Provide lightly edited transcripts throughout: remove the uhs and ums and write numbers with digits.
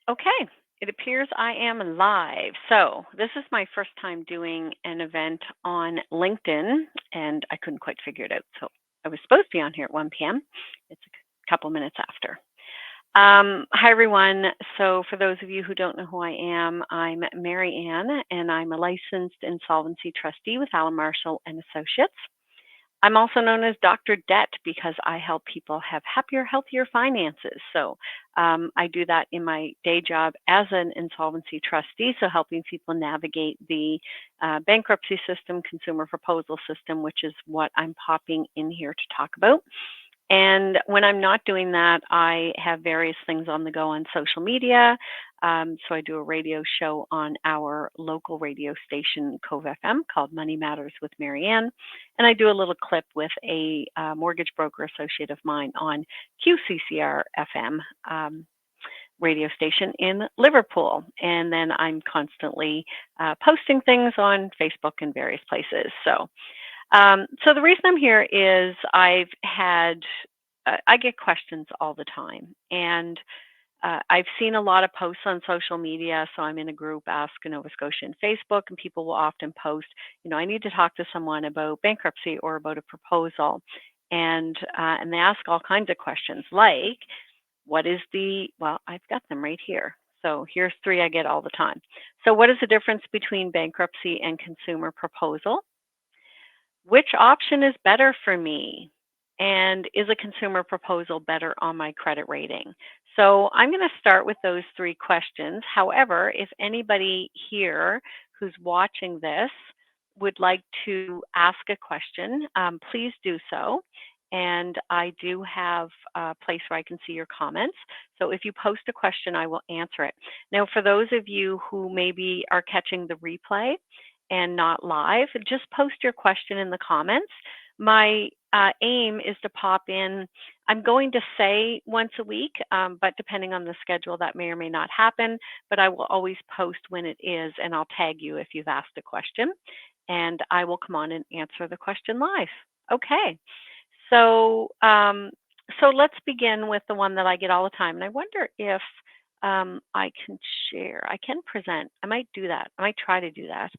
Okay, it appears I am live. So, this is my first time doing an event on LinkedIn, and I couldn't quite figure it out. So, I was supposed to be on here at 1 p.m. It's a couple minutes after. Hi, everyone. So, for those of you who don't know who I am, I'm Mary Ann, and I'm a licensed insolvency trustee with Allen Marshall and Associates. I'm also known as Dr. Debt because I help people have happier, healthier finances. So I do that in my day job as an insolvency trustee, so helping people navigate the bankruptcy system, consumer proposal system, which is what I'm popping in here to talk about. And when I'm not doing that, I have various things on the go on social media. So I do a radio show on our local radio station, Cove FM, called Money Matters with Marianne. And I do a little clip with a mortgage broker associate of mine on QCCR FM radio station in Liverpool. And then I'm constantly posting things on Facebook and various places. So the reason I'm here is I get questions all the time, and I've seen a lot of posts on social media. So I'm in a group, Ask Nova Scotia, in Facebook, and people will often post, I need to talk to someone about bankruptcy or about a proposal, and they ask all kinds of questions like, well, I've got them right here. So here's three I get all the time. So what is the difference between bankruptcy and consumer proposal? Which option is better for me? And is a consumer proposal better on my credit rating? So I'm going to start with those three questions. However, if anybody here who's watching this would like to ask a question, please do so. And I do have a place where I can see your comments. So if you post a question, I will answer it. Now, for those of you who maybe are catching the replay, and not live, just post your question in the comments. My aim is to pop in. I'm going to say once a week, but depending on the schedule, that may or may not happen. But I will always post when it is, and I'll tag you if you've asked a question, and I will come on and answer the question live. Okay, so so let's begin with the one that I get all the time, and I wonder if I can share. I can present. I might do that. I might try to do that.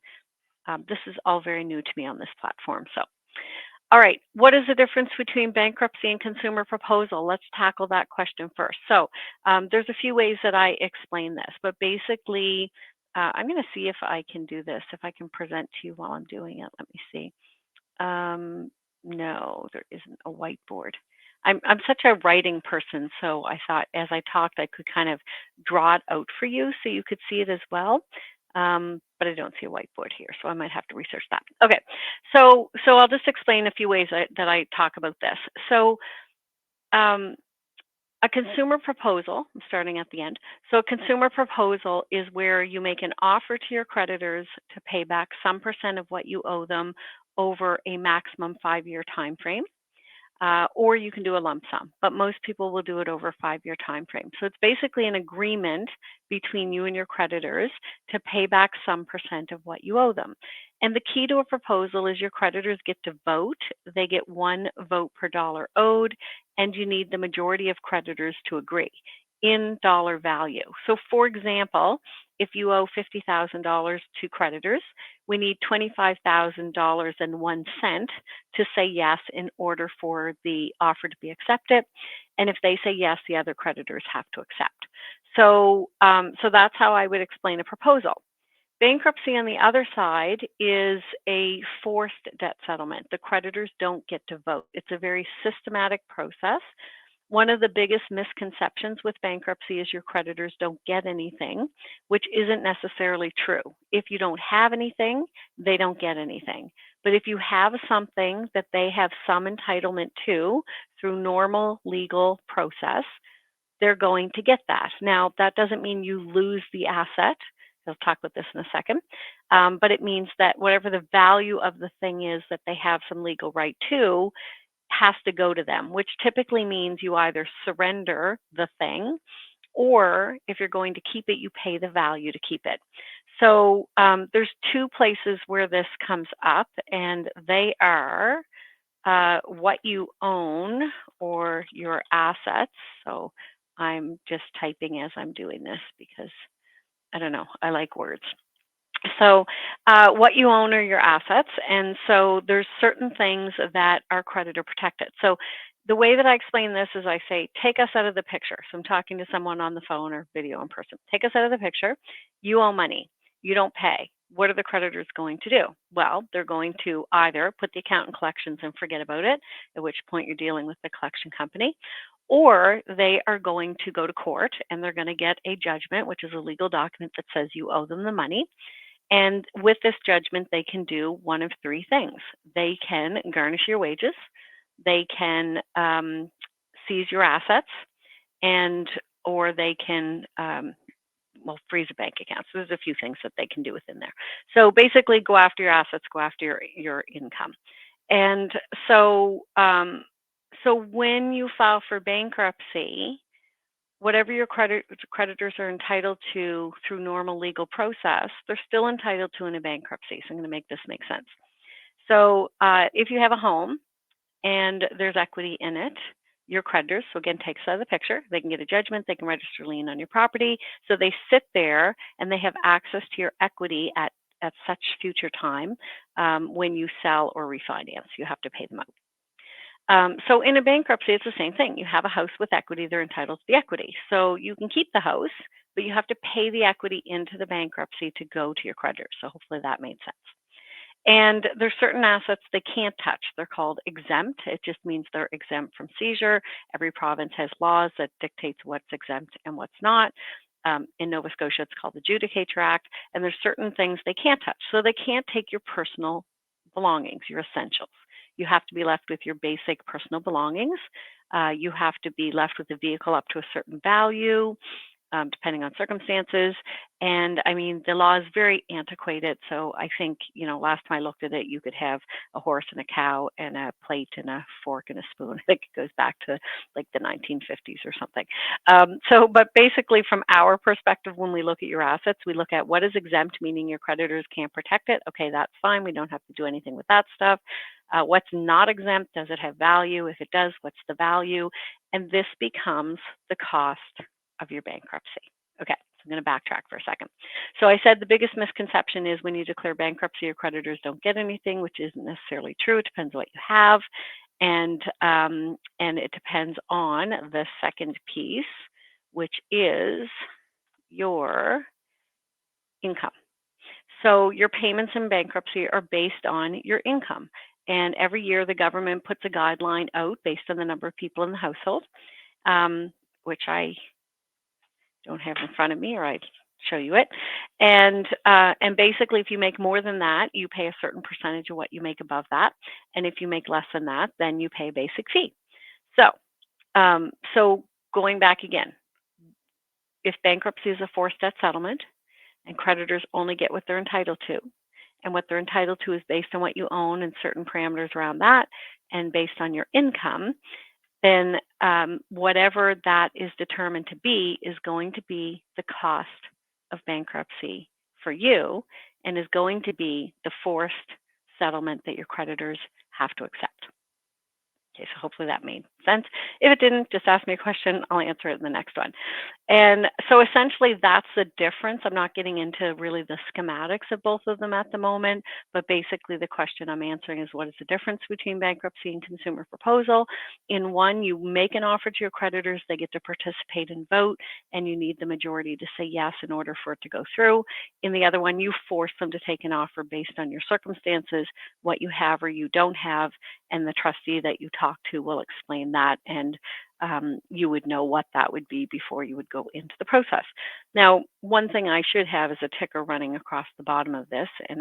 This is all very new to me on this platform. So, all right, what is the difference between bankruptcy and consumer proposal? Let's tackle that question first. So, there's a few ways that I explain this, but basically, I'm going to see if I can do this, if I can present to you while I'm doing it. Let me see. No, there isn't a whiteboard. I'm such a writing person, so I thought as I talked, I could kind of draw it out for you so you could see it as well. But I don't see a whiteboard here, so I might have to research that. Okay, so I'll just explain a few ways that I talk about this. So a consumer proposal, I'm starting at the end. So a consumer proposal is where you make an offer to your creditors to pay back some percent of what you owe them over a maximum 5-year time frame. Or you can do a lump sum, but most people will do it over a 5-year time frame. So it's basically an agreement between you and your creditors to pay back some percent of what you owe them. And the key to a proposal is your creditors get to vote. They get 1 vote per dollar owed, and you need the majority of creditors to agree in dollar value. So for example, if you owe $50,000 to creditors, we need $25,001 to say yes in order for the offer to be accepted. And if they say yes, the other creditors have to accept. So that's how I would explain a proposal. Bankruptcy, on the other side, is a forced debt settlement. The creditors don't get to vote. It's a very systematic process. One of the biggest misconceptions with bankruptcy is your creditors don't get anything, which isn't necessarily true. If you don't have anything, they don't get anything. But if you have something that they have some entitlement to through normal legal process, they're going to get that. Now, that doesn't mean you lose the asset. I'll talk about this in a second. But it means that whatever the value of the thing is that they have some legal right to, has to go to them, which typically means you either surrender the thing, or if you're going to keep it, you pay the value to keep it. So there's 2 places where this comes up, and they are what you own or your assets. So I'm just typing as I'm doing this because I don't know, I like words. So, what you own are your assets, and so there's certain things that are creditor protected. So, the way that I explain this is I say, take us out of the picture. So, I'm talking to someone on the phone or video in person. Take us out of the picture. You owe money. You don't pay. What are the creditors going to do? Well, they're going to either put the account in collections and forget about it, at which point you're dealing with the collection company, or they are going to go to court and they're going to get a judgment, which is a legal document that says you owe them the money. And with this judgment, they can do one of three things. They can garnish your wages, they can seize your assets, and or they can freeze a bank account. So there's a few things that they can do within there. So basically, go after your assets, go after your income. And so so when you file for bankruptcy, whatever your creditors are entitled to through normal legal process, they're still entitled to in a bankruptcy. So I'm going to make this make sense. So if you have a home and there's equity in it, your creditors, so again, takes out of the picture, they can get a judgment, they can register a lien on your property. So they sit there and they have access to your equity at such future time when you sell or refinance. You have to pay them out. So in a bankruptcy, it's the same thing. You have a house with equity, they're entitled to the equity. So you can keep the house, but you have to pay the equity into the bankruptcy to go to your creditors. So hopefully that made sense. And there's certain assets they can't touch. They're called exempt. It just means they're exempt from seizure. Every province has laws that dictates what's exempt and what's not. In Nova Scotia, it's called the Judicature Act. And there's certain things they can't touch. So they can't take your personal belongings, your essentials. You have to be left with your basic personal belongings. You have to be left with the vehicle up to a certain value, depending on circumstances. And I mean, the law is very antiquated. So I think, last time I looked at it, you could have a horse and a cow and a plate and a fork and a spoon. I think it goes back to like the 1950s or something. But basically, from our perspective, when we look at your assets, we look at what is exempt, meaning your creditors can't protect it. Okay, that's fine. We don't have to do anything with that stuff. What's not exempt, does it have value? If it does, what's the value? And this becomes the cost of your bankruptcy. Okay, so I'm going to backtrack for a second. So I said the biggest misconception is when you declare bankruptcy, your creditors don't get anything, which isn't necessarily true. It depends what you have, and it depends on the second piece, which is your income. So your payments in bankruptcy are based on your income. And every year the government puts a guideline out based on the number of people in the household, which I don't have in front of me, or I'd show you it. And basically, if you make more than that, you pay a certain percentage of what you make above that. And if you make less than that, then you pay a basic fee. So going back again, if bankruptcy is a forced debt settlement and creditors only get what they're entitled to, and what they're entitled to is based on what you own and certain parameters around that, and based on your income, then whatever that is determined to be is going to be the cost of bankruptcy for you and is going to be the forced settlement that your creditors have to accept. Okay, so hopefully that made sense. If it didn't, just ask me a question. I'll answer it in the next one. And so essentially that's the difference. I'm not getting into really the schematics of both of them at the moment, but basically the question I'm answering is what is the difference between bankruptcy and consumer proposal? In one, you make an offer to your creditors, they get to participate and vote, and you need the majority to say yes in order for it to go through. In the other one, you force them to take an offer based on your circumstances, what you have or you don't have, and the trustee that you talk to will explain that, and you would know what that would be before you would go into the process. Now, one thing I should have is a ticker running across the bottom of this, and